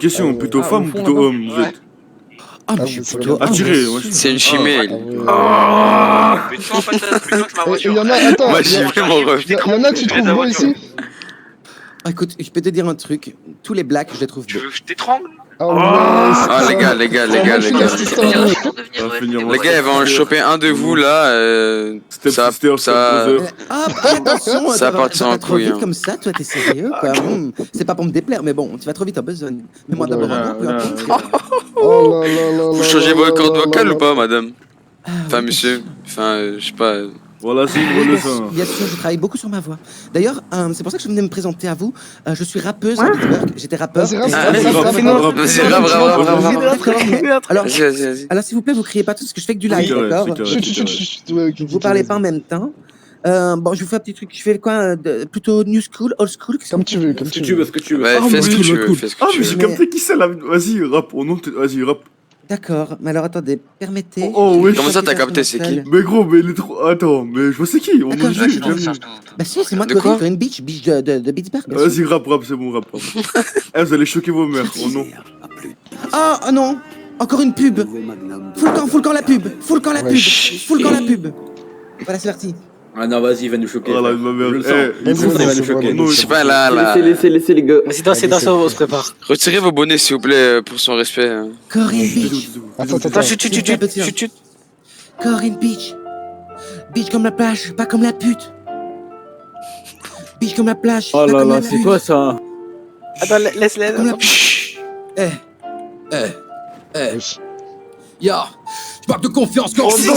Question, plutôt femme ou plutôt homme, vous êtes? Ah, mais je suis plutôt attiré, ouais. C'est une chimée. Mais tu vois, en fait, là, plus que ma Il voiture. y en a, attends, Moi, il j'y vais, mon ref. y en a, tu trouves beau ici? Ah, écoute, je peux te dire un truc. Tous les blacks, je les trouve Tu beaux. veux que je t'étrangle? Oh, Ah, les gars. Les gars, ils vont en choper un de vous là. Ça. Ah, attention, Ça va part sans pas trop couille, vite hein. comme ça, toi, t'es sérieux, quoi. C'est pas pour me déplaire, mais bon, tu vas trop vite en besogne. Mets-moi d'abord un peu Oh là là là. Vous changez vos cordes vocales ou pas, madame? Enfin, monsieur. Enfin, je sais pas. Voilà, c'est une Oui, bonne fin. bien sûr, je travaille beaucoup sur ma voix. D'ailleurs, c'est pour ça que je venais me présenter à vous. Je suis rappeuse à Pittsburgh. J'étais rappeur. Vas-y, Alors, s'il vous plaît, vous criez pas tout parce que je fais que du live, d'accord? Vous parlez pas en même temps. Bon, je vous fais un petit truc. Je fais quoi? Plutôt new school, old school? Comme tu veux, Ce que tu veux, ce que tu veux. Ouais, fais ce que tu veux. Fais ce Ah, que tu mais veux. j'ai capté qui c'est là. Vas-y, rap. Au nom de. Vas-y, rap. D'accord, mais alors attendez, permettez. Oh, oui. Comment ça, t'as capté, c'est qui? Mais gros, mais il est trop. Attends, mais je vois c'est qui. On D'accord, nous je dit. Bah si, c'est moi, De quoi? Corinne Beach de Pittsburgh. bien sûr. Vas-y, rap, c'est bon, rap. Eh, vous allez choquer vos mères. Oh non. Oh non, encore une pub. Full camp la pub. Full camp la pub. Voilà, c'est parti. Ah non, vas-y, il va nous choquer. Oh là, ma mère. Je le sens. Il est trop Il va nous fort. choquer. Non, Je sais pas, là. Laissez les gars. C'est dans ça, on se prépare. Retirez vos bonnets, s'il vous plaît, pour son respect. Corinne Beach. Attends. Chut. Corinne Beach. Beach comme la plage, pas comme la pute. Beach comme la plage, Oh pas là comme là, la c'est pute. quoi ça? Attends, laisse-les. Comme la... Yo, je parle de confiance quand je Je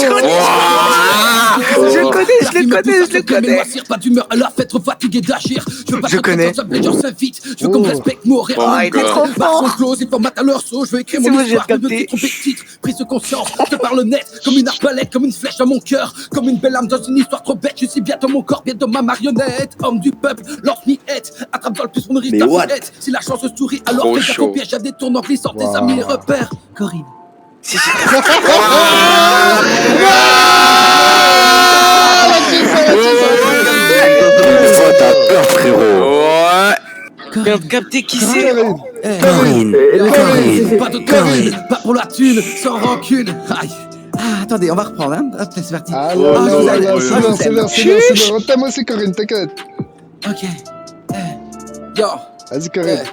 le connais. Pas d'humeur à la fête, fatigué d'agir. Je veux pas Je connais. les gens s'invitent. Je veux qu'on me respecte, mourir. Oh, il est trop fort. Close, ils formatent à leur saut. Je veux écrire C'est mon moi, j'ai histoire. Je veux capté. me tromper de titre. Prise de conscience, je te parle net. Comme une arbalète, comme une flèche dans mon cœur. Comme une belle âme dans une histoire trop bête. Je suis bientôt mon corps, bientôt ma marionnette. Homme du peuple, lance mi-hête. Attrape dans le plus, on nourrit ta fillette. Si la chance se sourit, alors Trop fais gaffe chaud. au piège à des tournants glissants. Tes amis et repères. Corinne. T'as peur, frérot. Ouais. Corinne. Capté qui c'est? Corinne. Pas de Corinne. Pas pour la thune, sans rancune. Aïe. Ah, attendez, on va reprendre, hein. Hop, c'est parti. Ah je là vous là aime. là, Ah, je vous c'est aime. l'heure. T'aimes aussi Corinne, t'inquiète. Ok. Yo. Vas-y, Corinne.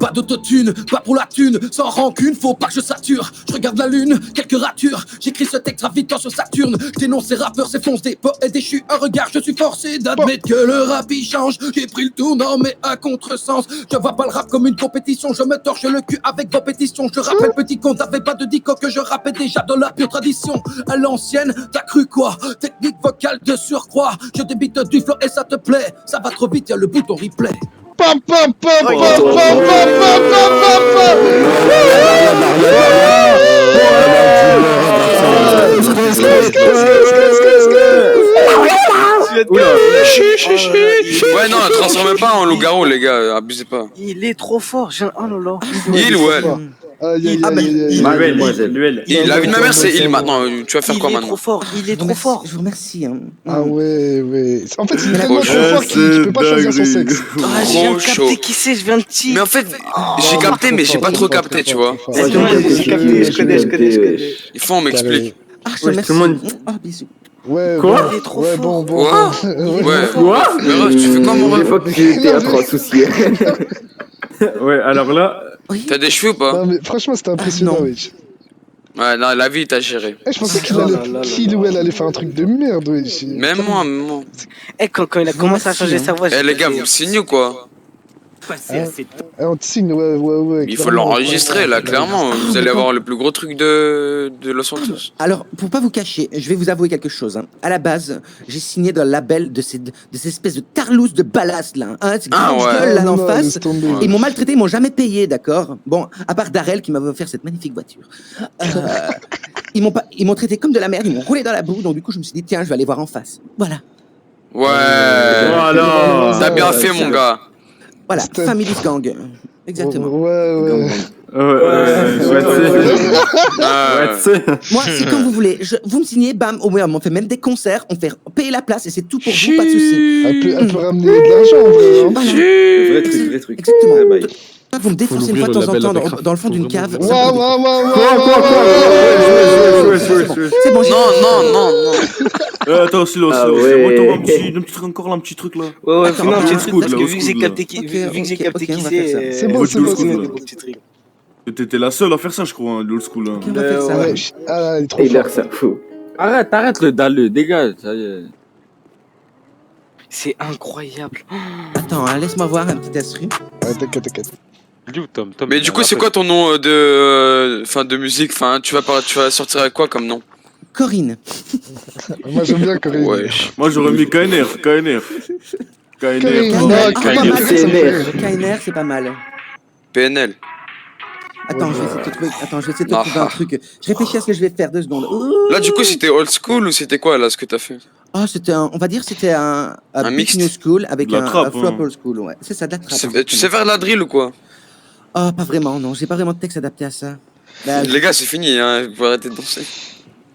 Pas d'autotune, pas pour la thune, sans rancune, faut pas que je sature. Je regarde la lune, quelques ratures. J'écris ce texte gravitant sur Saturne. Je dénonce ces rappeurs, ces fonces des poètes déchus. Un regard, je suis forcé d'admettre que le rap il change. J'ai pris le tournant, mais à contresens. Je vois pas le rap comme une compétition. Je me torche le cul avec vos pétitions. Je rappelle, petit con, t'avais pas de dico que je rappais déjà de la pure tradition. À l'ancienne, t'as cru quoi? Technique vocale de surcroît. Je débite du flow et ça te plaît. Ça va trop vite, y'a le bouton replay. Pam. Ouais, non, transformez pas en loup-garou, les gars. Abusez pas. Il est trop fort. Oh là là. Il ou elle? Aïe. La vie de ma mère, c'est il maintenant. Tu vas faire quoi Il est maintenant? trop fort. Il est trop fort. Je vous remercie. Hein. Ah ouais. En fait, il est Trop tellement trop chaud. fort qu'il peut pas choisir son sexe. Ah, je viens de chaud. capter qui c'est. Je viens de tirer. Mais en fait, j'ai capté, mais j'ai pas trop capté, tu vois. J'ai capté. Je connais. Il faut on m'explique. Ah, je te remercie. Ah, bisous. Ouais, Quoi? Il est trop bon. Quoi? Ouais. Quoi? Mais ref, tu fais quoi, mon ref? que j'ai été trop soucié. Ouais, alors là, Oui. T'as des cheveux ou pas? Non, mais franchement, c'était impressionnant, non. wesh. Ouais, non, la vie, t'as géré. Je pensais qu'il ou elle allait faire un truc de merde, wesh. Même moi. Eh, quand il a commencé à changer sa voix. Eh, les gars, vous me signez ou quoi? On te signe, ouais. Il faut l'enregistrer, là, clairement. Vous allez avoir le plus gros truc de Los Santos. Alors, pour pas vous cacher, je vais vous avouer quelque chose. Hein. À la base, j'ai signé dans le label de ces espèces de tarlousses de ballast là. Hein, ces grandes gueules là en face. Ils m'ont maltraité, ils m'ont jamais payé, d'accord. Bon, à part Darrell qui m'avait offert cette magnifique voiture. Ils m'ont traité comme de la merde, ils m'ont roulé dans la boue. Donc du coup, je me suis dit tiens, je vais aller voir en face. Voilà. Ouais. voilà. T'as bien fait, mon gars. Voilà, Family Gang. Exactement. Ouais. Moi, c'est comme vous voulez. Vous me signez, bam, au moins, on fait même des concerts, on fait payer la place et c'est tout pour vous, pas de soucis. Elle peut ramener de l'argent, en vrai. Hein. Voilà. Vrai truc. Exactement. Vous me défoncez une fois de temps en temps dans le fond d'une cave. Waouh, waouh, waouh, C'est bon, Non. Attends, silence, Ah silence. ouais. Moi, t'auras un petit encore là, un petit truc là. Ouais, Attends, non, old petit school, truc, parce là, que old vu que j'ai school, capté Ok, qui on va faire ça. c'est. C'est bon, Ouais, c'est old bon, school, c'est là. bon. Petit truc. T'étais la seule à faire ça, je crois, hein, l'old school. Hein. Ok, on va faire ça. Ouais, ah, il est trop Taylor, fort. ça fout. Arrête le dalle, dégage. Ça y est. C'est incroyable. Attends, hein, laisse-moi voir un petit instru. Ouais, t'inquiète. Mais du coup, c'est quoi ton nom de musique? Enfin, tu vas sortir avec quoi comme nom? Corinne. Moi, j'aime bien Corinne. Ouais. Moi, j'aurais mis KNR. Corinne, KNR. non, Ah, pas mal, ça me fait. KNR, c'est pas mal. PNL. Attends, je vais essayer de te trouver un truc. Je réfléchis à ce que je vais faire 2 secondes. Là, du coup, c'était old school ou c'était quoi, là, ce que t'as fait? Ah, on va dire c'était un beat mixte. new school avec De la un trappe, flop hein. old school, ouais. C'est ça, de la trappe. Tu sais faire de la drill ou quoi? Ah, pas vraiment, non. J'ai pas vraiment de texte adapté à ça. Bah, Les gars, c'est fini, hein. Vous pouvez arrêter de danser.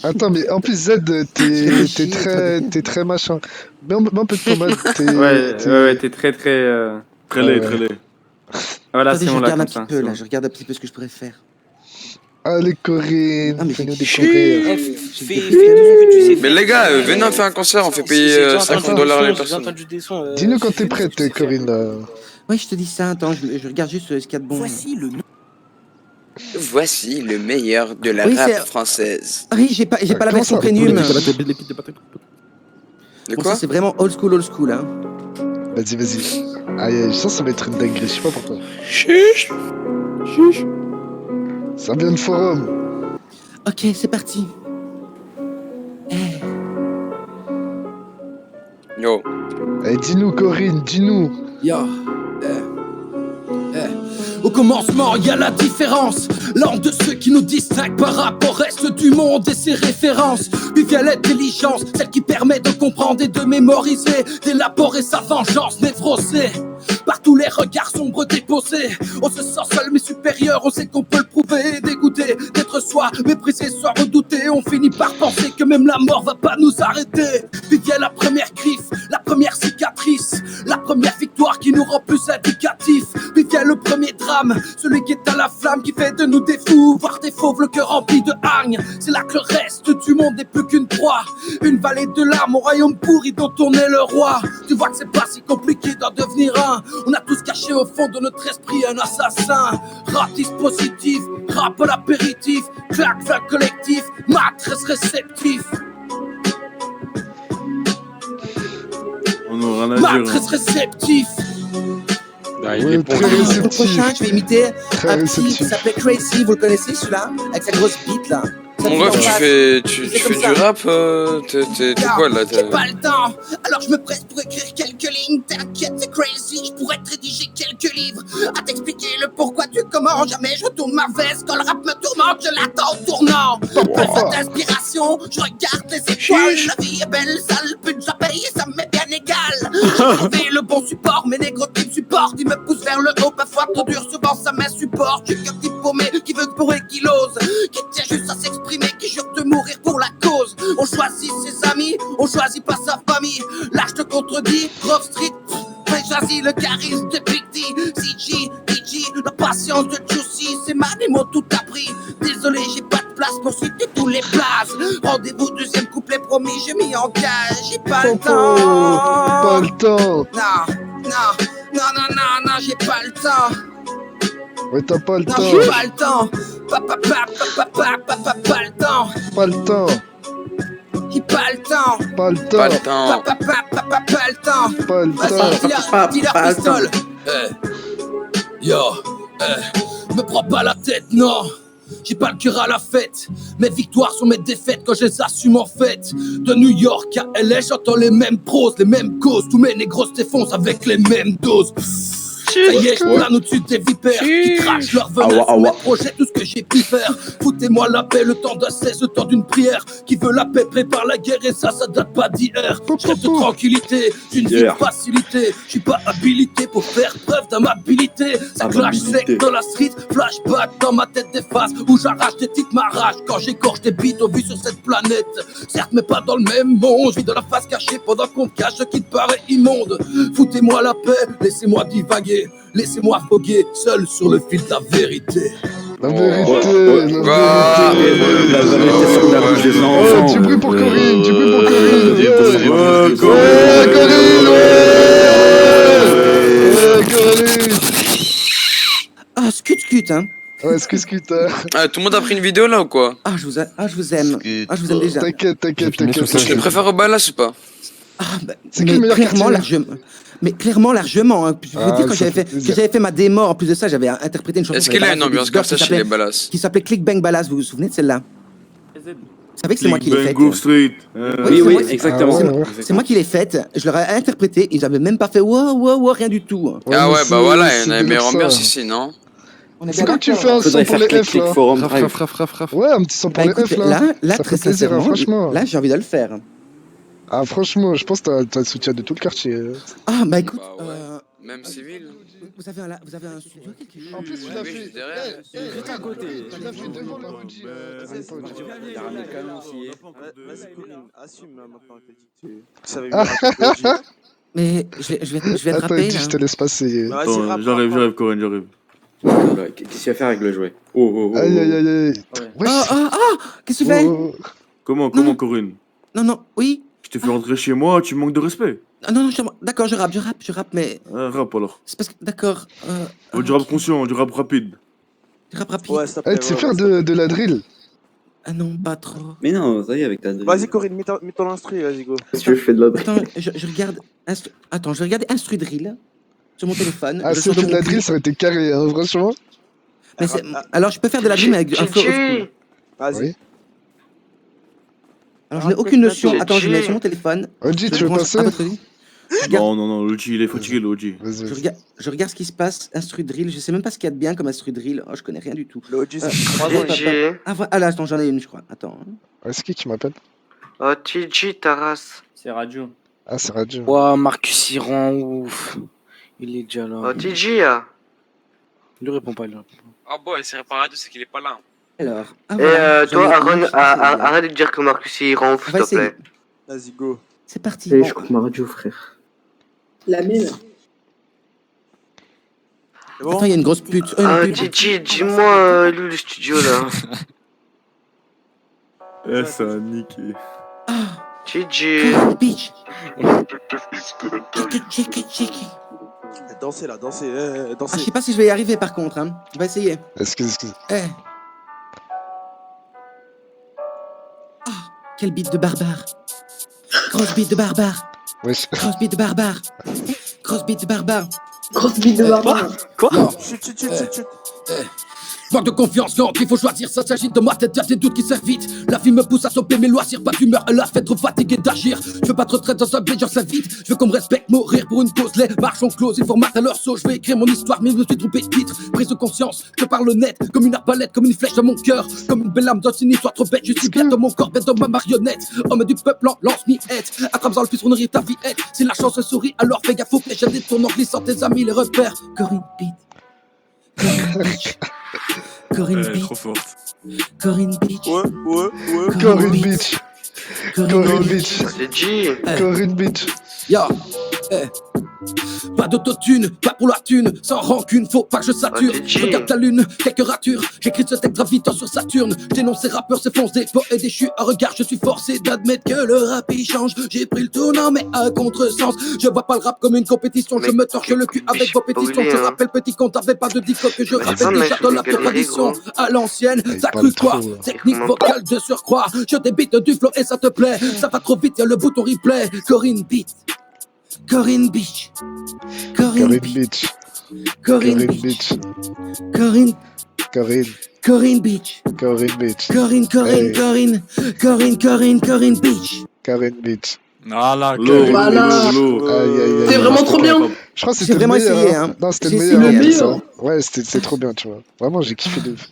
Attends, mais en plus, Z, t'es très machin. Mais un peu de pommade, Ouais, t'es très. Très laid, très laid. Voilà, attendez, c'est je bon là. regarde un Comme ça. petit peu, là. Je regarde un petit peu ce que je pourrais faire. Allez, Corinne, Ah, mais fais-nous j'ai- découvrir. Fais tout ce que tu sais faire. Mais les gars, venez on fait un concert, on fait payer 50 $ les personnes. Dis-nous quand t'es prête, Corinne. Là. Ouais, je te dis ça. Attends, je regarde juste ce qu'il y a de bon. Voici le meilleur de la Oui, rap c'est- française. Ah oui, j'ai pas la Comment version ça, premium. De Bon, quoi? ça, c'est vraiment old school, hein. Vas-y. Aïe, je sens que ça va être une dinguerie, je sais pas pourquoi. Chiche. Ça vient de forum. Ok, c'est parti. Yo. Eh, dis-nous, Corinne, dis-nous. Yo. Au commencement, il y a la différence. L'un de ceux qui nous distinguent par rapport au reste du monde et ses références. Puis vient l'intelligence, celle qui permet de comprendre et de mémoriser, d'élaborer sa vengeance névrosée. Par tous les regards sombres déposés, on se sent seul mais supérieur, on sait qu'on peut le prouver. Dégoûté d'être soi, méprisé, soit redouté. On finit par penser que même la mort va pas nous arrêter. Puis vient la première griffe, la première cicatrice, la première victoire qui nous rend plus indicatifs. Puis vient le premier drame, celui qui est à la flamme, qui fait de nous des fous, voire des fauves, le cœur rempli de hargne. C'est là que le reste du monde n'est plus qu'une proie, une vallée de larmes, au royaume pourri dont on est le roi. Tu vois que c'est pas si compliqué d'en devenir un. On a tous caché au fond de notre esprit un assassin. Rap dispositif, rap à l'apéritif, claque, flaque collectif, matrice réceptif. On a rien à dire. Matrice réceptif. Ouais, très Le réceptif. prochain, je vais imiter Très un petit qui réceptif. s'appelait Crazy, vous le connaissez celui-là? Avec sa grosse bite là. Ça Mon fait ref, en tu face. fais C'est du comme ça. rap? T'es quoi là? J'ai pas le temps, alors je me presse pour écrire quelques lignes. T'inquiète, c'est crazy, je pourrais te rédiger quelques livres à t'expliquer le pourquoi du comment. Jamais je retourne ma veste quand le rap me tourmente, je l'attends au tournant. Pas d'inspiration, je regarde les étoiles. La vie est belle, sale, plus de paye et ça m'est bien égal. J'ai trouvé le bon support, mes négros qui me supportent, ils me poussent vers le haut, parfois trop dur, souvent ça m'insupporte. J'ai qu'un petit paumé qui veut prouver qu'il ose, qui tient juste à s'exprimer, qui jure de mourir pour la cause. On choisit ses amis, on choisit pas sa famille. Là je te contredis, Grove Street, j'ai choisi le charisme de Big D, CG, DG, la patience de Juicy, ces man ils m'ont tout appris. Désolé, j'ai pas de place pour citer tous les places. Rendez-vous deuxième couplet promis, j'ai mis en gage, j'ai pas le temps. Pas le temps. Non, j'ai pas le temps. Ouais, t'as pas le Non, temps. j'ai pas le temps. Pas le temps. Pas le temps. J'ai pas le temps. Pas le Pas le temps. temps. Pas le temps. Pas le temps. Dis-leur pistole. Yo, me prends pas la tête, non. J'ai pas le cœur à la fête. Mes victoires sont mes défaites quand je les assume en fait. De New York à LA, j'entends les mêmes proses, les mêmes causes. Tous mes négros se défoncent avec les mêmes doses. Ça y est, je plane au-dessus des vipères qui crachent leur venin sur mes projets, tout ce que j'ai pu faire. Foutez-moi la paix, le temps d'un cesse, le temps d'une prière. Qui veut la paix prépare la guerre et ça date pas d'hier. Je rêve de tranquillité, j'ai une vie de facilité. Je suis pas habilité pour faire preuve d'amabilité. Ça clash sec dans la street, flashback dans ma tête des faces où j'arrache des titres m'arrache quand j'égorge des bites au vu sur cette planète. Certes mais pas dans le même monde, je vis dans la face cachée pendant qu'on me cache ce qui te paraît immonde. Foutez-moi la paix, laissez-moi divaguer. vérité. Laissez-moi foguer, seul sur le fil de la vérité. La vérité, Ah. La vérité sur la bouche des Oh, enfants. du bruit pour Corinne, du bruit pour Corinne. Ouais, Ouais, Corinne, ouais, Corinne. Ah, scut, hein. Ouais, excuse, Ah, tout le monde a pris une vidéo là ou quoi? Ah, je vous aime. Ah, je vous aime. Ah, je vous aime déjà. T'inquiète. Je les préfère au Ballas ou pas? Ah, bah, C'est qui le mais meilleur clairement, quartier largement. Mais clairement, largement. Hein. Je veux Ah, dire, quand ça j'avais fait fait, plaisir. que j'avais fait ma démo, en plus de ça, j'avais interprété une chanson. Est-ce sur les qu'il a une Ballas de ambiance Discord comme ça chez les Ballas? qui s'appelait Click Bang Ballas. Vous vous souvenez de celle-là? Vous savez que c'est moi qui l'ai faite. Grove Street. Oui, c'est moi- exactement. Ah, ouais. C'est moi qui l'ai faite. Je leur ai interprété. Ils avaient même pas fait wow, rien du tout. Ah mais ouais, bah c'est- voilà, il y c'est en a de une meilleure ça. ambiance ici, non? On est C'est bien quand tu d'accord. fais un son Faudrait pour faire les clic, F clic, là. forum. Ouais, un petit son pour Bah les écoute, F là. là, Ça très fait plaisir, hein, sincèrement, franchement. là, j'ai envie de le faire. Ah, franchement, je pense que t'as le soutien de tout le quartier. Ah, bah écoute, Bah ouais. Même civil. vous avez un studio quelque chose En plus, il Oui, a oui, fait. juste derrière. Juste à côté. Il a fait devant le OG. Il a ramené le canon aussi. Vas-y, Corinne, assume là maintenant que tu savais Ah. mieux raconter le G. Mais je vais te Attends, rapper, il dit, là. je te laisse passer. Bah, vas-y, Attends, rappe, j'arrive, rappe, Corinne, j'arrive. Ouais, qu'est-ce qu'il va faire avec le jouet? Oh. Aïe. Wesh. Qu'est-ce que tu fais? Oh. Comment, Non. Corinne? Non, oui. Je t'ai fait rentrer chez moi, tu manques de respect. Ah, non, d'accord, je rappe, mais Rap alors. c'est parce que, d'accord. Oh, du rap conscient, du rap rapide. Du rap rapide. Ouais, s'il te Eh, plaît, tu sais ouais, faire s'il te plaît. de la drill? Ah non, pas trop. Mais non, ça y est, avec ta drill. Vas-y, Corinne, mets ton instru, vas-y, go. Si tu veux, je fais de la drill. Attends, je regarde. Attends, je vais regarder Instru Drill sur mon téléphone. Ah, Je si sors tu fais de mon la drill, cul. ça aurait été carré, hein, franchement. Mais alors, je peux faire de la dream avec un flow old school. Vas-y. Oui. Alors, je n'ai aucune notion. Attends, je mets sur mon téléphone. OG, Je tu veux branche passer? à votre avis. Je regarde- Non, l'OG, il est fatigué, l'OG. Vas-y. Je regarde ce qui se passe, Instru Drill. Je sais même pas ce qu'il y a de bien comme Instru Drill. Oh, je connais rien du tout. Le OG, c'est 3 ans. Ah là, attends, j'en ai une, je crois. Attends. Ouais, c'est qui m'appelle? Oh, TG, Taras. C'est radio. Ah, c'est Radio. Ouah, Marcus, il rend ouf. Il est déjà là. Oh, TG, ah. Il ne répond pas, il ne répond pas. Ah bon, il s'est réparé, c'est qu'il est pas là. Alors. Ah, Et voilà, j'en ai toi, une, Aaron, je sais pas si c'est bien. arrête de dire que Marcus il rend ouf, On s'il va te plaît. essayer. Vas-y, go. C'est parti. Et je coupe ma radio, frère. La mienne. C'est bon? Attends, il y a une grosse pute. Ah, Une pute. TG, dis-moi, il est où le studio là? Eh, ça a niqué. TG. Bitch. Dansez là, dansez, Ah, je dansez. sais pas si je vais y arriver par contre. Hein. On va essayer. Excuse. Eh. Ah, quel beat de barbare. Grosse beat de barbare. Wesh. Grosse beat de barbare. Grosse beat de barbare. Grosse bite de barbare. Chut. Manque de confiance, non, il faut choisir, ça s'agit de ma tête, y'a des doutes qui s'invitent. La vie me pousse à stopper mes loisirs, pas d'humeur à la fête, trop fatigué d'agir. Je veux pas de retraite dans un bed, ça vite. Je veux qu'on me respecte, mourir pour une cause, les marchons closes, ils formatent à leur saut. Je vais écrire mon histoire, mais je me suis trompé de titre. Prise de conscience, je parle net, comme une arbalète, comme une flèche dans mon cœur. Comme une belle âme dans une histoire trop bête, je suis bien dans mon corps, bête dans ma marionnette. Homme du peuple, lance mi-hête. Attrape dans le fils, on rire ta vie est. Si la chance sourit, alors fais gaffe aux flèches, j'ai des tournants glissants, tes amis, les repères. Corinne Beat. Corinne Elle est Beat. trop forte. Corinne Beach. Ouais. Corinne Beach. Corinne Beach. TG. Corinne Beach. Yo, pas d'autotune, pas pour la thune, sans rancune, faut pas que je sature. Je regarde la lune, quelques ratures. J'écris ce texte gravitant sur Saturne. Je dénonce ces rappeurs, ces fonces, des poètes déchus. À regard, je suis forcé d'admettre que le rap il change. J'ai pris le tournant, mais à contresens. Je vois pas le rap comme une compétition. Je me torche le cul avec vos pétitions. Je rappelle, petit con, t'avais pas de dico que je rappelle déjà dans la pure tradition. À l'ancienne, ça cru quoi? Technique vocale de surcroît. Je débite du flow et ça te plaît. Ça va trop vite, y'a le bouton replay. Corinne Beat. Corinne Beach. Corinne Beach. Corinne Beach. Corinne. Corinne Beach. Corinne Beach. Corinne Beach. Corinne Beach. Voilà, Voilà. C'est vraiment trop bien. Je crois que J'ai c'était le vraiment meilleur. essayé, hein. hein. Non, c'était J'ai le essayé, meilleur. hein. ça. Ouais, c'est trop bien, tu vois. Vraiment, j'ai kiffé de ouf.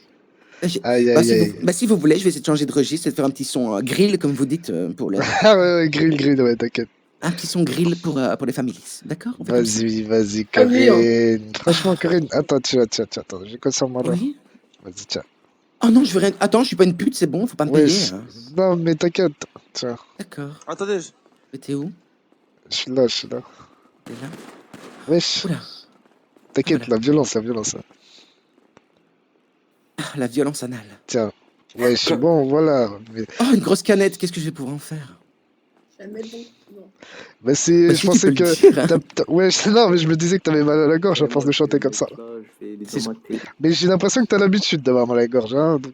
Aïe, Bah, aïe, si aïe. si vous voulez, je vais essayer de changer de registre et de faire un petit son grill, comme vous dites, pour les... Ah ouais, grill, ouais, t'inquiète. un petit son grill pour les familles. D'accord? On fait comme ça. Vas-y, Vas-y, Corinne. Franchement, Corinne, attends, tiens, attends, j'ai quoi sur moi là? Oui. Vas-y, tiens. Oh non, je veux rien. Attends, je suis pas une pute, c'est bon, faut pas me Ouais, payer. Hein. non, mais t'inquiète, tiens, D'accord. Attendez, Mais t'es où? je suis là. T'es là? Wesh. Oula. T'inquiète, Voilà. la violence. La violence anale. Tiens. Ouais, je suis bon, voilà. Mais, Oh, une grosse canette, qu'est-ce que je vais pouvoir en faire? Jamais bon. Non. mais c'est, Bah, je si, tu pensais peux le que. dire, hein. Ouais, non, mais je me disais que t'avais mal à la gorge à force de chanter comme ça. C'est- Mais j'ai l'impression que t'as l'habitude d'avoir mal à la gorge, hein. Donc,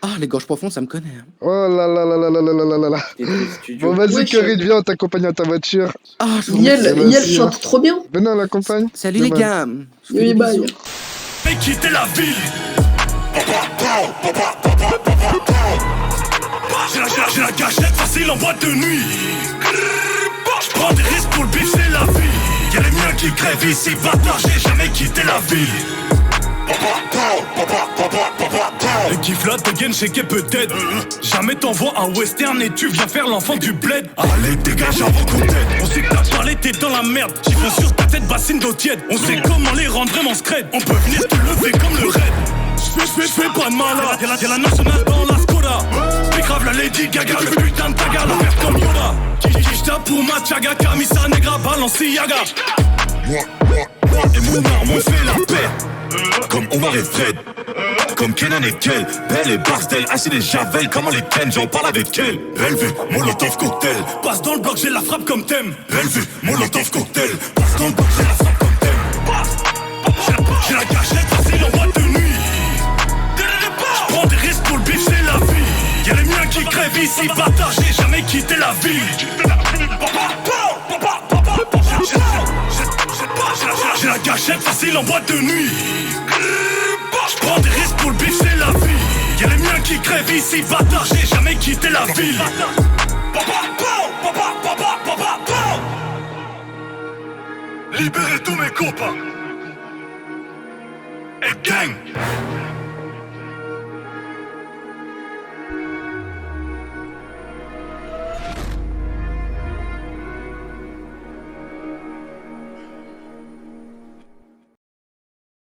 Ah, les gorges profondes, ça me connaît. Hein. Oh là là là là là là là là là là. T'es dans le studio. Bon, vas-y, Wesh. Corinne, viens, on t'accompagne à ta voiture. Ah, je vous remercie. Yel, bah, Yel si, chante trop bien. Venez, on l'accompagne. Salut les Demain. gars. Je vous fais Oui, des bye. bisous. Mais quitter la ville. J'ai la gâchette facile en boîte de nuit. Je prends des risques pour le bif, c'est la vie. Y'a les miens qui crèvent ici, bâtard, j'ai jamais quitté la ville. Et qui flotte de gain chez Gay peut-être. Jamais t'envoies un western et tu viens faire l'enfant du bled. Allez dégage avant qu'on t'aide. On sait que t'as parlé, t'es dans la merde. Chiffre sur ta tête, bassine d'eau tiède. On sait comment les rendre vraiment scred. On peut venir te lever comme le raid. J'fais pas de malade. Y'a la nationale dans la Skoda. J'fais grave la Lady Gaga, le putain de taga, la merde comme Yoda. Qui j'tape pour ma chaga, Camisa Negra, Balenciaga. Moi et mon arme, on fait la paix. Comme Omar et Fred, comme Kenan et Kel. Belle et Barcel, Achille et Javel, comment les ken, j'en parle avec elle. Bellevue, Molotov cocktail. Passe dans le bloc, j'ai la frappe comme thème. Bellevue, Molotov cocktail. Passe dans le bloc, j'ai la frappe comme thème. J'ai la gâchette facile en boîte de nuit. J'prends des risques pour le bif, c'est la vie. Y'a les miens qui crèvent ici, bâtard, j'ai jamais quitté la ville. J'ai la gâchette facile en boîte de nuit. J'prends des risques pour le bif, c'est la vie. Y'a les miens qui crèvent ici, bâtard, j'ai jamais quitté la ville. Libérez tous mes copains. Et gang.